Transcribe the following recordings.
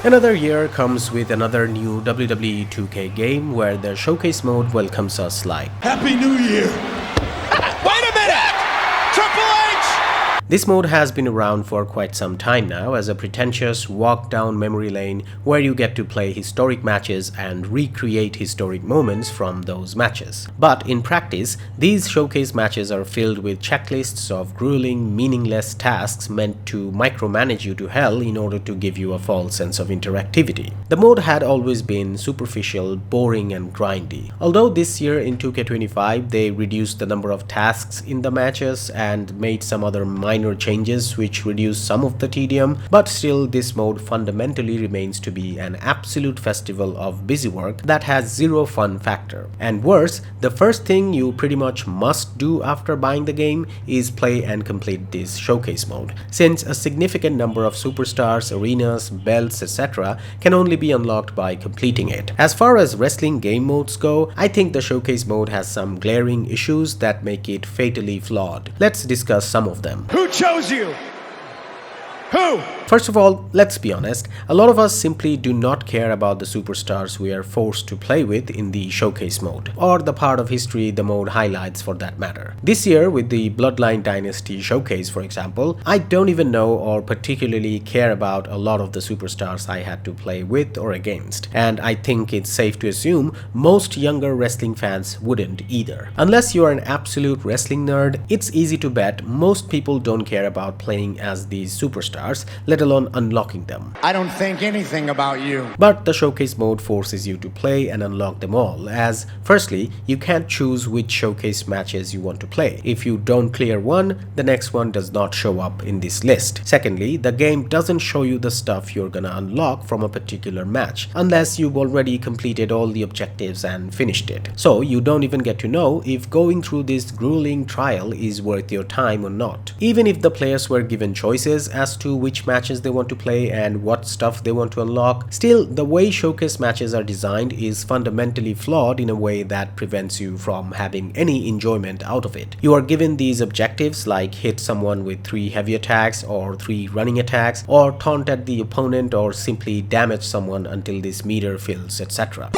Another year comes with another new WWE 2K game where the showcase mode welcomes us like, Happy New Year! Wait a minute! Triple H! This mode has been around for quite some time now as a pretentious walk down memory lane where you get to play historic matches and recreate historic moments from those matches. But in practice, these showcase matches are filled with checklists of grueling, meaningless tasks meant to micromanage you to hell in order to give you a false sense of interactivity. The mode had always been superficial, boring and grindy. Although this year in 2K25 they reduced the number of tasks in the matches and made some other minor changes which reduce some of the tedium, but still this mode fundamentally remains to be an absolute festival of busy work that has zero fun factor. And worse, the first thing you pretty much must do after buying the game is play and complete this showcase mode, since a significant number of superstars, arenas, belts, etc. can only be unlocked by completing it. As far as wrestling game modes go, I think the showcase mode has some glaring issues that make it fatally flawed. Let's discuss some of them. Who chose you? Who? First of all, let's be honest, a lot of us simply do not care about the superstars we are forced to play with in the showcase mode, or the part of history the mode highlights for that matter. This year with the Bloodline Dynasty showcase, for example, I don't even know or particularly care about a lot of the superstars I had to play with or against, and I think it's safe to assume most younger wrestling fans wouldn't either. Unless you are an absolute wrestling nerd, it's easy to bet most people don't care about playing as these superstars, let alone unlocking them. I don't think anything about you. But the showcase mode forces you to play and unlock them all, as firstly, you can't choose which showcase matches you want to play. If you don't clear one, the next one does not show up in this list. Secondly, the game doesn't show you the stuff you're gonna unlock from a particular match, unless you've already completed all the objectives and finished it. So you don't even get to know if going through this grueling trial is worth your time or not. Even if the players were given choices as to which matches they want to play and what stuff they want to unlock, still the way showcase matches are designed is fundamentally flawed in a way that prevents you from having any enjoyment out of it. You are given these objectives like hit someone with 3 heavy attacks or 3 running attacks, or taunt at the opponent, or simply damage someone until this meter fills, etc.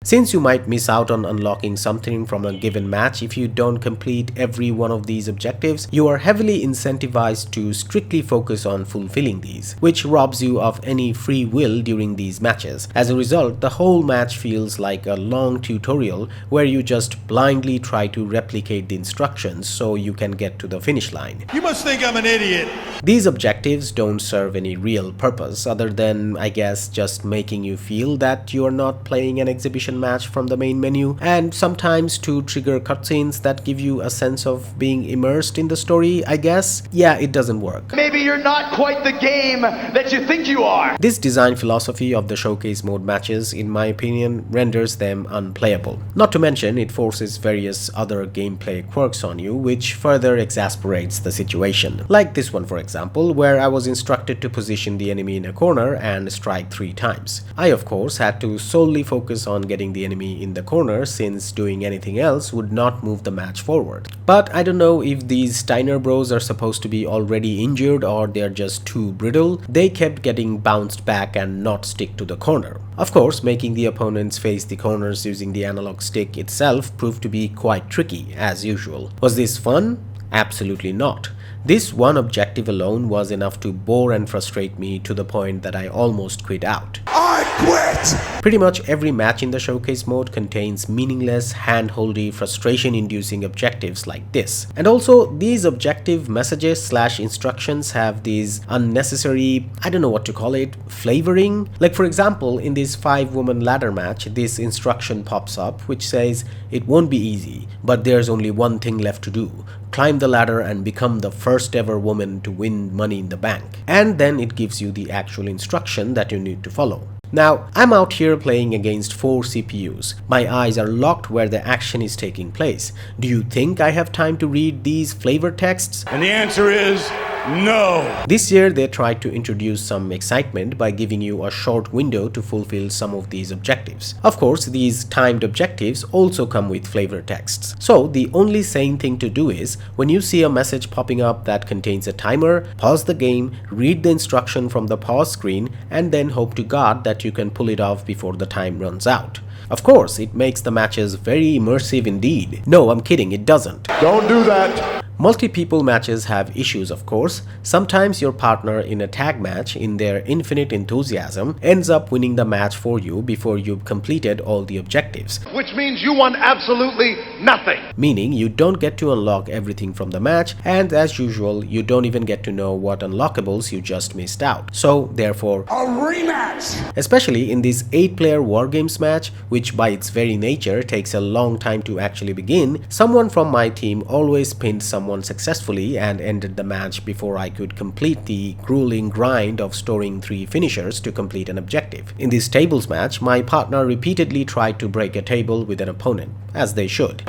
Since you might miss out on unlocking something from a given match if you don't complete every one of these objectives, you are heavily incentivized to strictly focus on fulfilling these, which robs you of any free will during these matches. As a result, the whole match feels like a long tutorial where you just blindly try to replicate the instructions so you can get to the finish line. You must think I'm an idiot. These objectives don't serve any real purpose other than, I guess, just making you feel that you are not playing an exhibition match from the main menu, and sometimes to trigger cutscenes that give you a sense of being immersed in the story, I guess. Yeah, it doesn't work. Maybe you're not quite the game that you think you are. This design philosophy of the showcase mode matches, in my opinion, renders them unplayable. Not to mention, it forces various other gameplay quirks on you, which further exasperates the situation. Like this one, for example, where I was instructed to position the enemy in a corner and strike 3 times. I, of course, had to solely focus on getting the enemy in the corner, since doing anything else would not move the match forward. But I don't know if these Steiner bros are supposed to be already injured or they're just too brittle. They kept getting bounced back and not stick to the corner. Of course, making the opponents face the corners using the analog stick itself proved to be quite tricky, as usual. Was this fun? Absolutely not. This one objective alone was enough to bore and frustrate me to the point that I almost quit out. I quit! Pretty much every match in the showcase mode contains meaningless, hand-holdy, frustration-inducing objectives like this. And also, these objective messages / instructions have these unnecessary, I don't know what to call it, flavoring. Like for example, in this 5-woman ladder match, this instruction pops up which says, "It won't be easy, but there's only one thing left to do. Climb the ladder and become the first ever woman to win Money in the Bank." And then it gives you the actual instruction that you need to follow. Now, I'm out here playing against 4 CPUs. My eyes are locked where the action is taking place. Do you think I have time to read these flavor texts? And the answer is No. This year, they tried to introduce some excitement by giving you a short window to fulfill some of these objectives. Of course, these timed objectives also come with flavor texts. So, the only sane thing to do is, when you see a message popping up that contains a timer, pause the game, read the instruction from the pause screen, and then hope to God that you can pull it off before the time runs out. Of course, it makes the matches very immersive indeed. No, I'm kidding, it doesn't. Don't do that. Multi-people matches have issues, of course. Sometimes your partner in a tag match, in their infinite enthusiasm, ends up winning the match for you before you've completed all the objectives. Which means you won absolutely nothing. Meaning you don't get to unlock everything from the match, and as usual, you don't even get to know what unlockables you just missed out. So, therefore, A rematch. especially in this 8-player Wargames match, which by its very nature takes a long time to actually begin, someone from my team always pinned someone successfully and ended the match before I could complete the grueling grind of storing 3 finishers to complete an objective. In this tables match, my partner repeatedly tried to break a table with an opponent, as they should.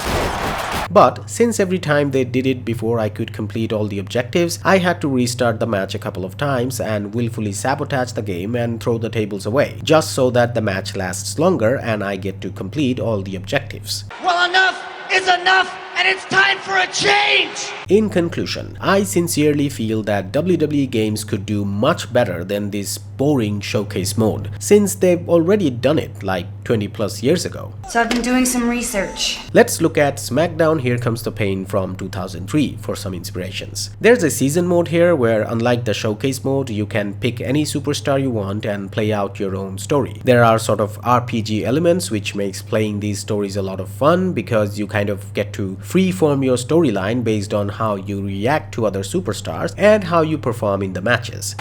But since every time they did it before I could complete all the objectives, I had to restart the match a couple of times and willfully sabotage the game and throw the tables away, just so that the match lasts longer and I get to complete all the objectives. Well, enough is enough, and it's time for a change! In conclusion, I sincerely feel that WWE games could do much better than this boring showcase mode, since they've already done it like 20 plus years ago. So I've been doing some research. Let's look at SmackDown Here Comes the Pain from 2003 for some inspirations. There's a season mode here where, unlike the showcase mode, you can pick any superstar you want and play out your own story. There are sort of RPG elements which makes playing these stories a lot of fun because you kind of get to freeform your storyline based on how you react to other superstars and how you perform in the matches.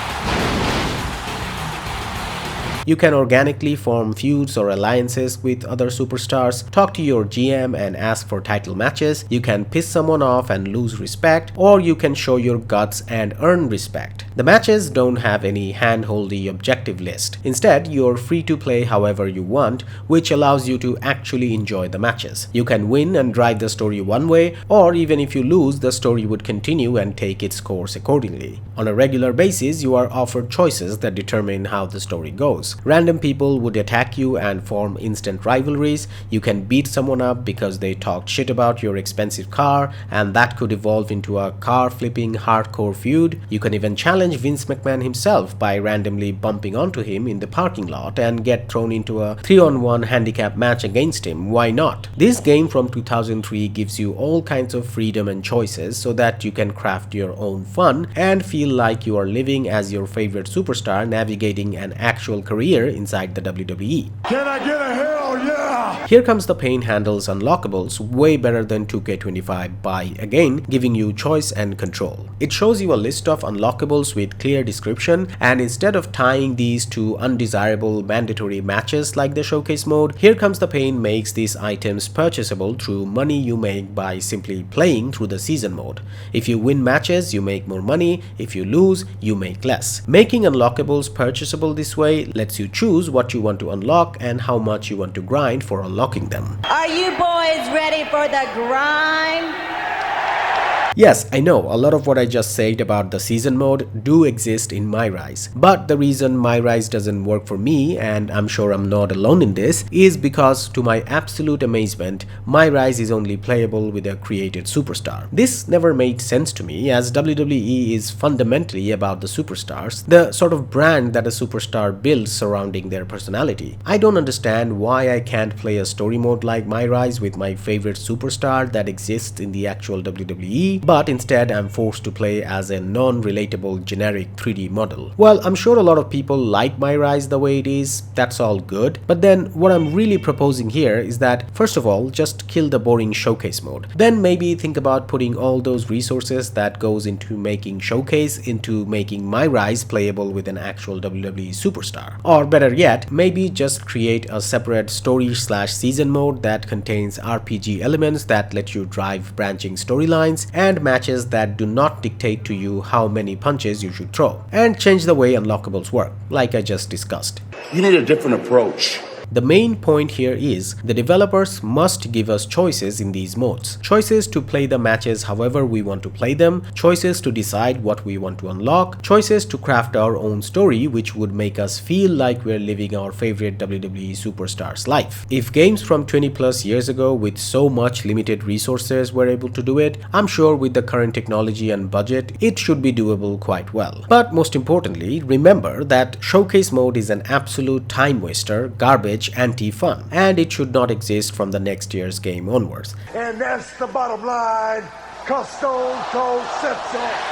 You can organically form feuds or alliances with other superstars, talk to your GM and ask for title matches, you can piss someone off and lose respect, or you can show your guts and earn respect. The matches don't have any hand-holdy objective list. Instead, you're free to play however you want, which allows you to actually enjoy the matches. You can win and drive the story one way, or even if you lose, the story would continue and take its course accordingly. On a regular basis, you are offered choices that determine how the story goes. Random people would attack you and form instant rivalries. You can beat someone up because they talked shit about your expensive car, and that could evolve into a car-flipping hardcore feud. You can even challenge Vince McMahon himself by randomly bumping onto him in the parking lot and get thrown into a 3-on-1 handicap match against him. Why not? This game from 2003 gives you all kinds of freedom and choices so that you can craft your own fun and feel like you are living as your favorite superstar navigating an actual career inside the WWE. Can I get a hell yeah? Here Comes the Pain handles unlockables way better than 2K25 by, again, giving you choice and control. It shows you a list of unlockables with clear description, and instead of tying these to undesirable mandatory matches like the showcase mode, Here Comes the Pain makes these items purchasable through money you make by simply playing through the season mode. If you win matches, you make more money. If you lose, you make less. Making unlockables purchasable this way lets you choose what you want to unlock and how much you want to grind for unlocking them. Are you boys ready for the grind? Yes, I know, a lot of what I just said about the season mode do exist in My Rise, but the reason My Rise doesn't work for me, and I'm sure I'm not alone in this, is because to my absolute amazement, My Rise is only playable with a created superstar. This never made sense to me, as WWE is fundamentally about the superstars, the sort of brand that a superstar builds surrounding their personality. I don't understand why I can't play a story mode like My Rise with my favorite superstar that exists in the actual WWE, but instead I'm forced to play as a non-relatable generic 3D model. Well, I'm sure a lot of people like My Rise the way it is, that's all good, but then what I'm really proposing here is that, first of all, just kill the boring showcase mode. Then maybe think about putting all those resources that goes into making showcase into making My Rise playable with an actual WWE superstar. Or better yet, maybe just create a separate story/season mode that contains RPG elements that let you drive branching storylines and matches that do not dictate to you how many punches you should throw, and change the way unlockables work, like I just discussed. You need a different approach. The main point here is the developers must give us choices in these modes. Choices to play the matches however we want to play them, choices to decide what we want to unlock, choices to craft our own story which would make us feel like we're living our favorite WWE superstar's life. If games from 20 plus years ago with so much limited resources were able to do it, I'm sure with the current technology and budget, it should be doable quite well. But most importantly, remember that Showcase mode is an absolute time waster, garbage, anti-fun, and it should not exist from the next year's game onwards. And that's the bottom line, 'cause Stone Cold said so.